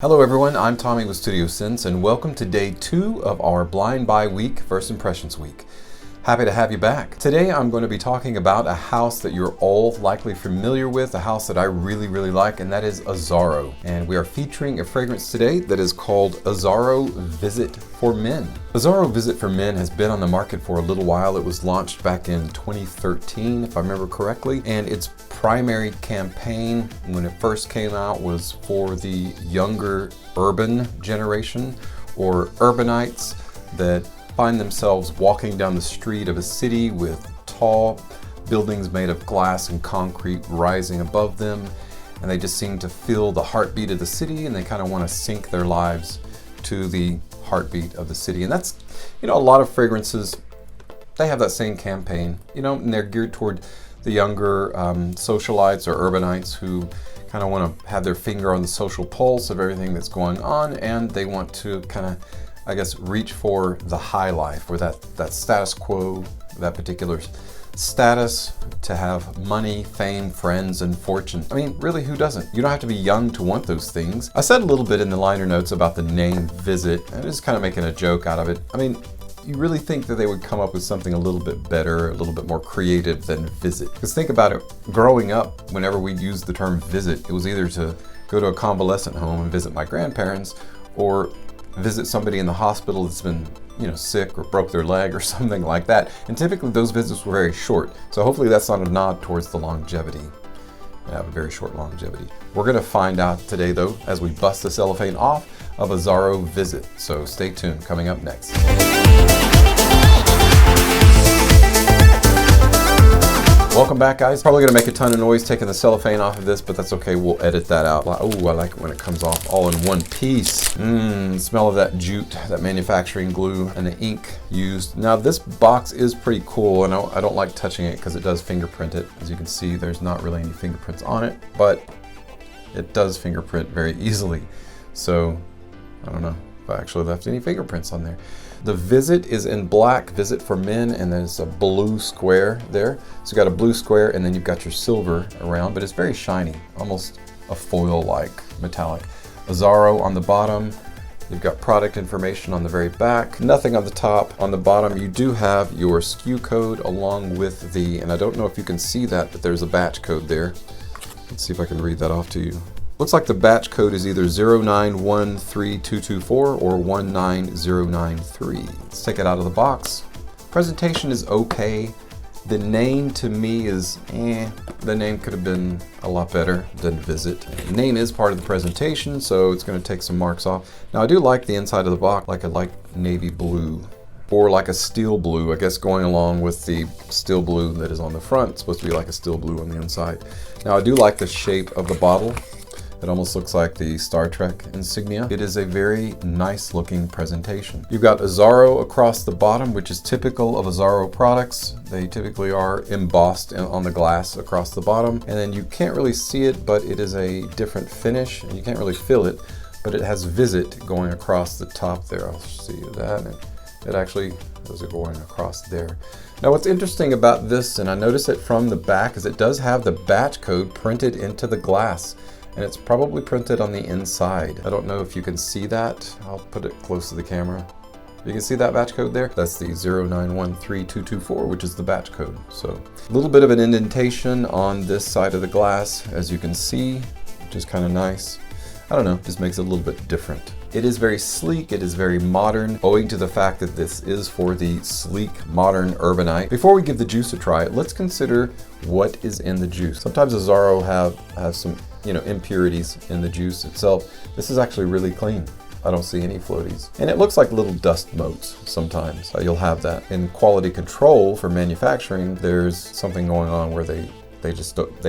Hello everyone, I'm Tommy with Studio Sense and welcome to day 2 of our Blind Buy Week, First Impressions Week. Happy to have you back. Today I'm going to be talking about a house that you're all likely familiar with, a house that I really like, and that is Azzaro. And we are featuring a fragrance today that is called Azzaro Visit for Men. Azzaro Visit for Men has been on the market for a little while. It was launched back in 2013, if I remember correctly, and its primary campaign when it first came out was for the younger urban generation or urbanites that find themselves walking down the street of a city with tall buildings made of glass and concrete rising above them, and they just seem to feel the heartbeat of the city, and they kind of want to sync their lives to the heartbeat of the city. And that's, a lot of fragrances, they have that same campaign, and they're geared toward the younger socialites or urbanites who kind of want to have their finger on the social pulse of everything that's going on, and they want to kind of, reach for the high life, or that status quo, that particular status, to have money, fame, friends, and fortune. I mean, really, who doesn't? You don't have to be young to want those things. I said a little bit in the liner notes about the name Visit, and just kind of making a joke out of it. I mean, you really think that they would come up with something a little bit better, a little bit more creative than Visit. Because think about it, growing up, whenever we'd use the term Visit, it was either to go to a convalescent home and visit my grandparents, or visit somebody in the hospital that's been, sick or broke their leg or something like that. And typically those visits were very short. So hopefully that's not a nod towards the longevity. You have a very short longevity. We're gonna find out today though, as we bust the cellophane off of Azzaro Visit. So stay tuned, coming up next. Welcome back, guys. Probably gonna make a ton of noise taking the cellophane off of this, but that's okay, we'll edit that out. Oh, I like it when it comes off all in one piece. Smell of that jute, that manufacturing glue, and the ink used. Now this box is pretty cool, and I don't like touching it because it does fingerprint it. As you can see, there's not really any fingerprints on it, but it does fingerprint very easily. So, I don't know if I actually left any fingerprints on there. The Visit is in black, Visit for Men, and there's a blue square there. So you got a blue square, and then you've got your silver around, but it's very shiny, almost a foil-like metallic. Azzaro on the bottom. You've got product information on the very back. Nothing on the top. On the bottom, you do have your SKU code along with the, and I don't know if you can see that, but there's a batch code there. Let's see if I can read that off to you. Looks like the batch code is either 0913224 or 19093. Let's take it out of the box. Presentation is okay. The name to me is The name could have been a lot better than Visit. The name is part of the presentation, so it's going to take some marks off. Now I do like the inside of the box, like a light navy blue, or like a steel blue, I guess, going along with the steel blue that is on the front. It's supposed to be like a steel blue on the inside. Now I do like the shape of the bottle. It almost looks like the Star Trek insignia. It is a very nice looking presentation. You've got Azzaro across the bottom, which is typical of Azzaro products. They typically are embossed on the glass across the bottom. And then you can't really see it, but it is a different finish, and you can't really feel it, but it has Visit going across the top there. I'll see that. And it actually, those are going across there. Now what's interesting about this, and I notice it from the back, is it does have the batch code printed into the glass. And it's probably printed on the inside. I don't know if you can see that. I'll put it close to the camera. You can see that batch code there? That's the 0913224, which is the batch code. So a little bit of an indentation on this side of the glass, as you can see, which is kind of nice. I don't know, just makes it a little bit different. It is very sleek, it is very modern, owing to the fact that this is for the sleek, modern urbanite. Before we give the juice a try, let's consider what is in the juice. Sometimes Azzaro have some impurities in the juice itself. This is actually really clean. I don't see any floaties. And it looks like little dust motes sometimes. You'll have that. In quality control for manufacturing, there's something going on where they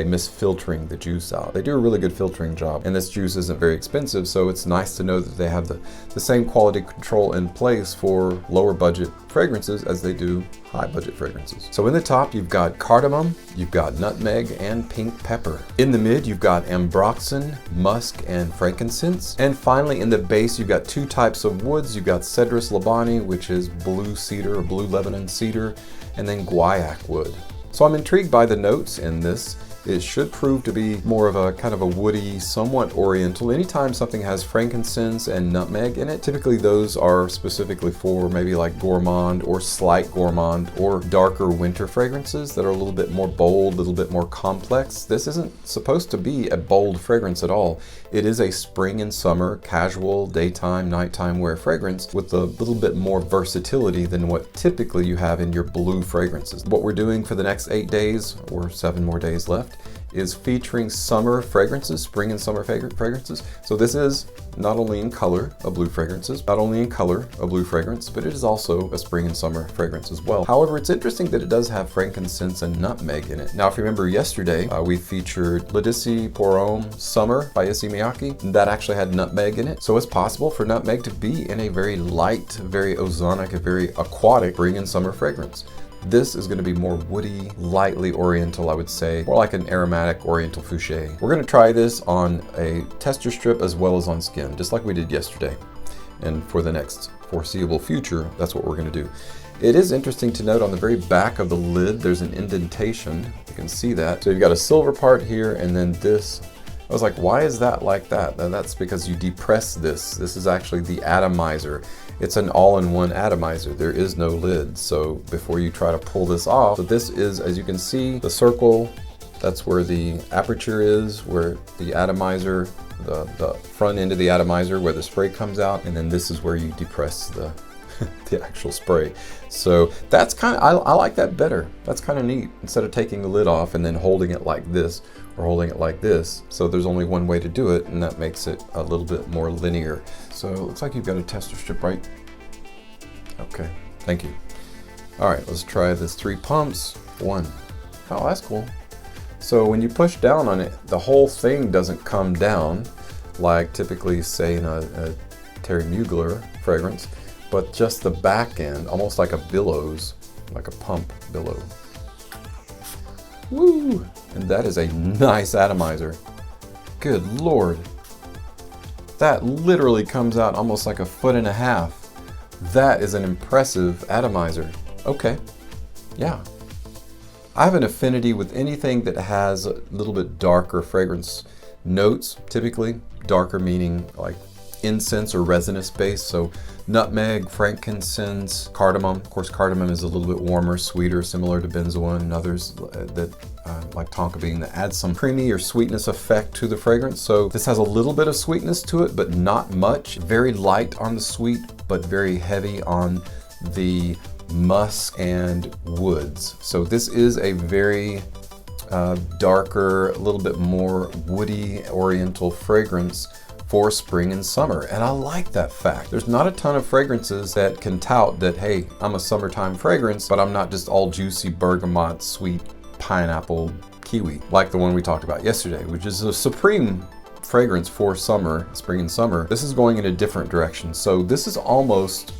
miss filtering the juice out. They do a really good filtering job, and this juice isn't very expensive, so it's nice to know that they have the same quality control in place for lower budget fragrances as they do high budget fragrances. So in the top, you've got cardamom, you've got nutmeg, and pink pepper. In the mid, you've got ambroxan, musk, and frankincense. And finally, in the base, you've got two types of woods. You've got Cedrus labani, which is blue cedar or blue Lebanon cedar, and then guaiac wood. So I'm intrigued by the notes in this. It should prove to be more of a kind of a woody, somewhat oriental. Anytime something has frankincense and nutmeg in it, typically those are specifically for maybe like gourmand or slight gourmand or darker winter fragrances that are a little bit more bold, a little bit more complex. This isn't supposed to be a bold fragrance at all. It is a spring and summer, casual, daytime, nighttime wear fragrance with a little bit more versatility than what typically you have in your blue fragrances. What we're doing for the next 8 days, or 7 more days left, is featuring summer fragrances, spring and summer fragrances. So this is not only in color a blue fragrances, not only in color a blue fragrance, but it is also a spring and summer fragrance as well. However, it's interesting that it does have frankincense and nutmeg in it. Now, if you remember yesterday, we featured L'Odyssée pour Homme Summer by Issey Miyake. That actually had nutmeg in it. So it's possible for nutmeg to be in a very light, very ozonic, a very aquatic spring and summer fragrance. This is going to be more woody, lightly oriental, I would say, more like an aromatic oriental fouché. We're going to try this on a tester strip as well as on skin, just like we did yesterday. And for the next foreseeable future, that's what we're going to do. It is interesting to note on the very back of the lid, there's an indentation. You can see that. So you've got a silver part here, and then this. I was like, why is that like that? And that's because you depress this. This is actually the atomizer. It's an all-in-one atomizer. There is no lid. So before you try to pull this off, so this is, as you can see, the circle, that's where the aperture is, where the atomizer, the front end of the atomizer, where the spray comes out, and then this is where you depress the the actual spray. So that's kind of, I like that better. That's kind of neat. Instead of taking the lid off and then holding it like this or holding it like this. So there's only one way to do it, and that makes it a little bit more linear. So it looks like you've got a tester strip, right? Okay, thank you. All right, let's try this 3 pumps. 1. Oh, that's cool. So when you push down on it, the whole thing doesn't come down like typically say in a Terry Mugler fragrance, but just the back end, almost like a billows, like a pump billow. Woo! And that is a nice atomizer. Good Lord. That literally comes out almost like 1.5 feet. That is an impressive atomizer. Okay, yeah. I have an affinity with anything that has a little bit darker fragrance notes, typically. Darker meaning like incense or resinous base, so nutmeg, frankincense, cardamom. Of course, cardamom is a little bit warmer, sweeter, similar to benzoin and others that like tonka bean, that adds some creamy or sweetness effect to the fragrance. So this has a little bit of sweetness to it, but not much. Very light on the sweet, but very heavy on the musk and woods. So this is a very darker, a little bit more woody oriental fragrance for spring and summer, and I like that fact. There's not a ton of fragrances that can tout that, hey, I'm a summertime fragrance, but I'm not just all juicy bergamot, sweet pineapple, kiwi, like the one we talked about yesterday, which is a supreme fragrance for summer, spring and summer. This is going in a different direction. So this is almost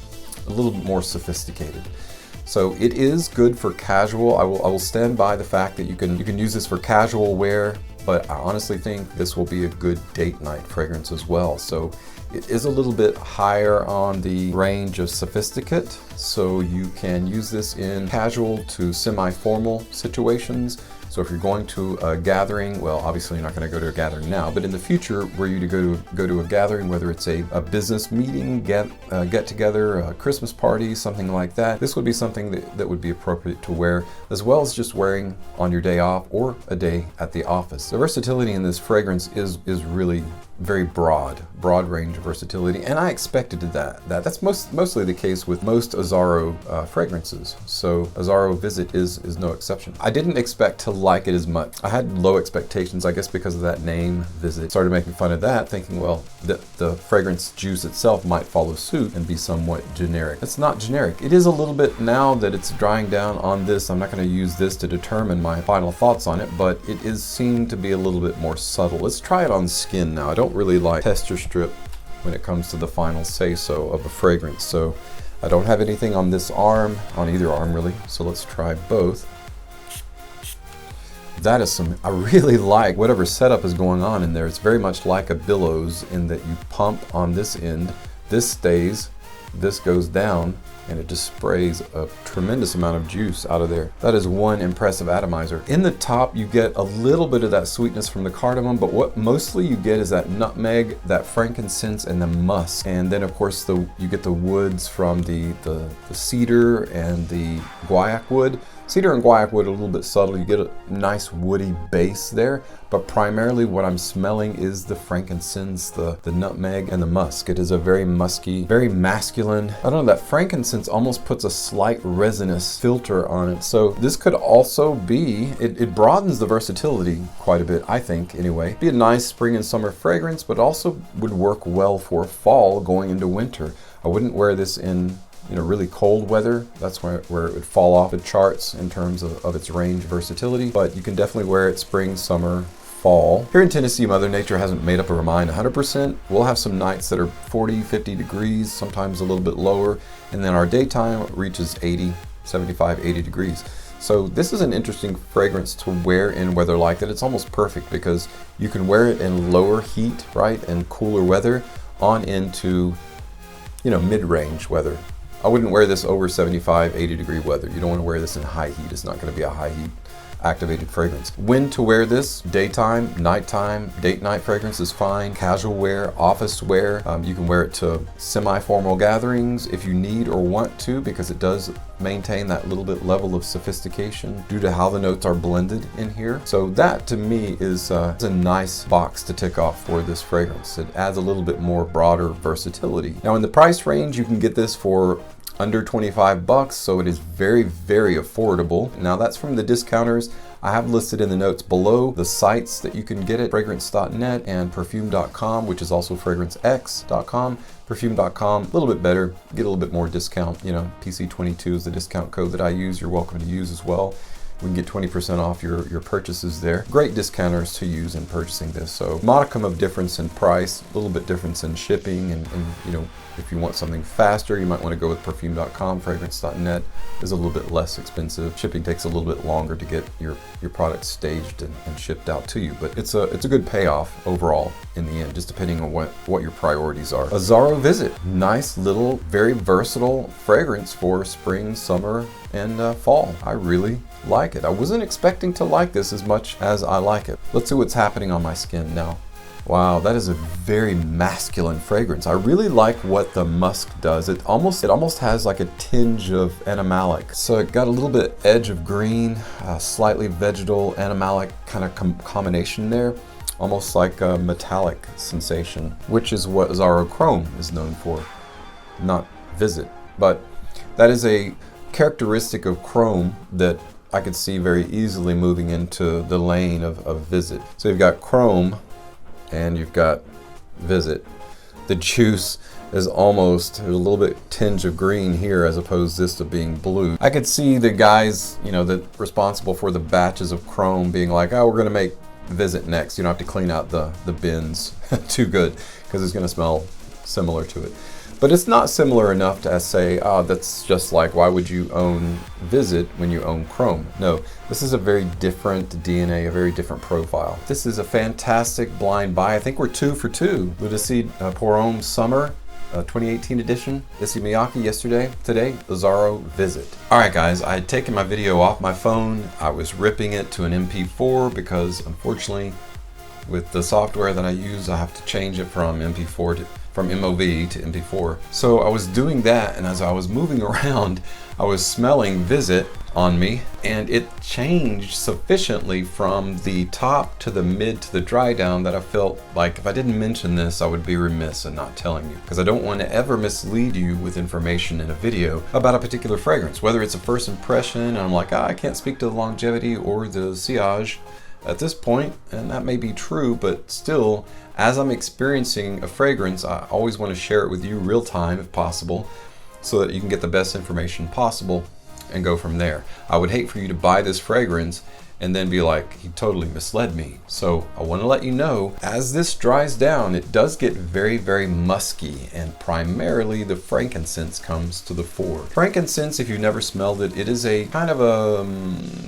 a little bit more sophisticated. So it is good for casual. I will stand by the fact that you can use this for casual wear, but I honestly think this will be a good date night fragrance as well. So it is a little bit higher on the range of sophisticate. So you can use this in casual to semi-formal situations. So if you're going to a gathering, well, obviously you're not going to go to a gathering now, but in the future, were you to go to a gathering, whether it's a business meeting, get together, a Christmas party, something like that, this would be something that would be appropriate to wear, as well as just wearing on your day off or a day at the office. The versatility in this fragrance is really very broad range of versatility, and I expected that. That's mostly the case with most Azzaro fragrances. So Azzaro Visit is no exception. I didn't expect to like it as much. I had low expectations, I guess, because of that name, Visit. Started making fun of that, thinking, well, the fragrance juice itself might follow suit and be somewhat generic. It's not generic. It is a little bit, now that it's drying down on this. I'm not going to use this to determine my final thoughts on it, but it is seen to be a little bit more subtle. Let's try it on skin now. I don't really like tester strip when it comes to the final say-so of a fragrance. So I don't have anything on this arm, on either arm really. So let's try both. That is some, I really like whatever setup is going on in there. It's very much like a billows in that you pump on this end, this stays, this goes down and it just sprays a tremendous amount of juice out of there. That is one Impressive Atomizer. In the top, you get a little bit of that sweetness from the cardamom, but what mostly you get is that nutmeg, that frankincense, and the musk. And then of course you get the woods from the cedar and the guaiac wood. Cedar and guaiac wood are a little bit subtle. You get a nice woody base there, but primarily what I'm smelling is the frankincense, the nutmeg, and the musk. It is a very musky, very masculine. I don't know, that frankincense almost puts a slight resinous filter on it. So this could also be, it broadens the versatility quite a bit, I think, anyway. Be a nice spring and summer fragrance, but also would work well for fall going into winter. I wouldn't wear this in really cold weather. That's where it would fall off the charts in terms of its range versatility, but you can definitely wear it spring, summer, fall. Here in Tennessee, Mother Nature hasn't made up her mind 100%. We'll have some nights that are 40, 50 degrees, sometimes a little bit lower, and then our daytime reaches 80, 75, 80 degrees. So this is an interesting fragrance to wear in weather like that. It's almost perfect because you can wear it in lower heat, right, and cooler weather on into, mid-range weather. I wouldn't wear this over 75, 80 degree weather. You don't want to wear this in high heat. It's not going to be a high heat activated fragrance. When to wear this: daytime, nighttime, date night fragrance is fine. Casual wear, office wear. You can wear it to semi-formal gatherings if you need or want to, because it does maintain that little bit level of sophistication due to how the notes are blended in here. So that to me is a nice box to tick off for this fragrance. It adds a little bit more broader versatility. Now in the price range, you can get this for under 25 bucks, so it is very, very affordable. Now that's from the discounters. I have listed in the notes below the sites that you can get it: fragrance.net and perfume.com, which is also fragrancex.com. Perfume.com, a little bit better, get a little bit more discount. PC22 is the discount code that I use. You're welcome to use as well. We can get 20% off your purchases there. Great discounters to use in purchasing this. So modicum of difference in price, a little bit difference in shipping, and if you want something faster, you might want to go with perfume.com. Fragrance.net is a little bit less expensive. Shipping takes a little bit longer to get your product staged and shipped out to you, but it's a good payoff overall in the end, just depending on what your priorities are. Azzaro Visit, nice little, very versatile fragrance for spring, summer, and fall. I really like it. I wasn't expecting to like this as much as I like it. Let's see what's happening on my skin now. Wow, that is a very masculine fragrance. I really like what the musk does. It almost has like a tinge of animalic. So it got a little bit edge of green, slightly vegetal, animalic kind of combination there. Almost like a metallic sensation, which is what Azzaro Chrome is known for, not Visit. But that is a characteristic of Chrome that I could see very easily moving into the lane of Visit. So you've got Chrome and you've got Visit. The juice is almost a little bit tinge of green here as opposed to this to being blue. I could see the guys, that responsible for the batches of Chrome being like, oh, we're gonna make Visit next. You don't have to clean out the bins too good because it's gonna smell similar to it. But it's not similar enough to say, oh, that's just like, why would you own Visit when you own Chrome? No, this is a very different DNA, a very different profile. This is a fantastic blind buy. I think we're 2 for 2. Luticide Pour Homme Summer 2018 edition. Issey Miyake yesterday. Today, Azzaro Visit. All right, guys, I had taken my video off my phone. I was ripping it to an MP4 because unfortunately, with the software that I use, I have to change it from MOV to MP4. So I was doing that, and as I was moving around, I was smelling Visit on me, and it changed sufficiently from the top to the mid to the dry down that I felt like if I didn't mention this, I would be remiss in not telling you, because I don't want to ever mislead you with information in a video about a particular fragrance, whether it's a first impression and I'm like, I can't speak to the longevity or the sillage at this point, and that may be true, but still, as I'm experiencing a fragrance, I always want to share it with you real time if possible, so that you can get the best information possible and go from there. I would hate for you to buy this fragrance and then be like, he totally misled me. So I want to let you know, as this dries down, it does get very, very musky, and primarily the frankincense comes to the fore. Frankincense, if you've never smelled it, it is a kind of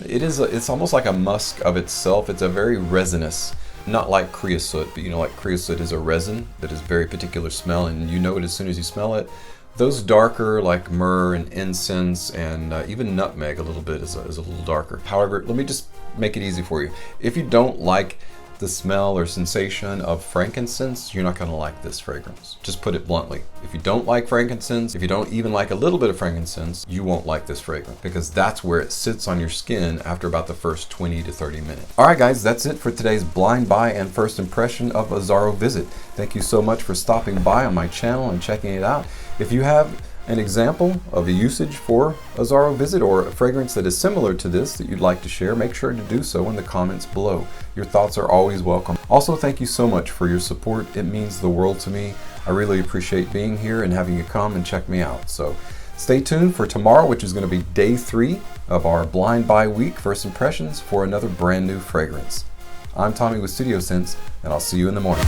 it's almost like a musk of itself. It's a very resinous, not like creosote, but like creosote is a resin that is very particular smell, and you know it as soon as you smell it. Those darker like myrrh and incense and even nutmeg a little bit is a little darker. However, let me just make it easy for you. If you don't like the smell or sensation of frankincense, you're not going to like this fragrance. Just put it bluntly. If you don't like frankincense, if you don't even like a little bit of frankincense, you won't like this fragrance because that's where it sits on your skin after about the first 20 to 30 minutes. All right, guys, that's it for today's blind buy and first impression of Azzaro Visit. Thank you so much for stopping by on my channel and checking it out. If you have an example of a usage for Azzaro Visit or a fragrance that is similar to this that you'd like to share, make sure to do so in the comments below. Your thoughts are always welcome. Also, thank you so much for your support. It means the world to me. I really appreciate being here and having you come and check me out. So stay tuned for tomorrow, which is going to be day 3 of our blind buy week first impressions for another brand new fragrance. I'm Tommy with Studio Sense, and I'll see you in the morning.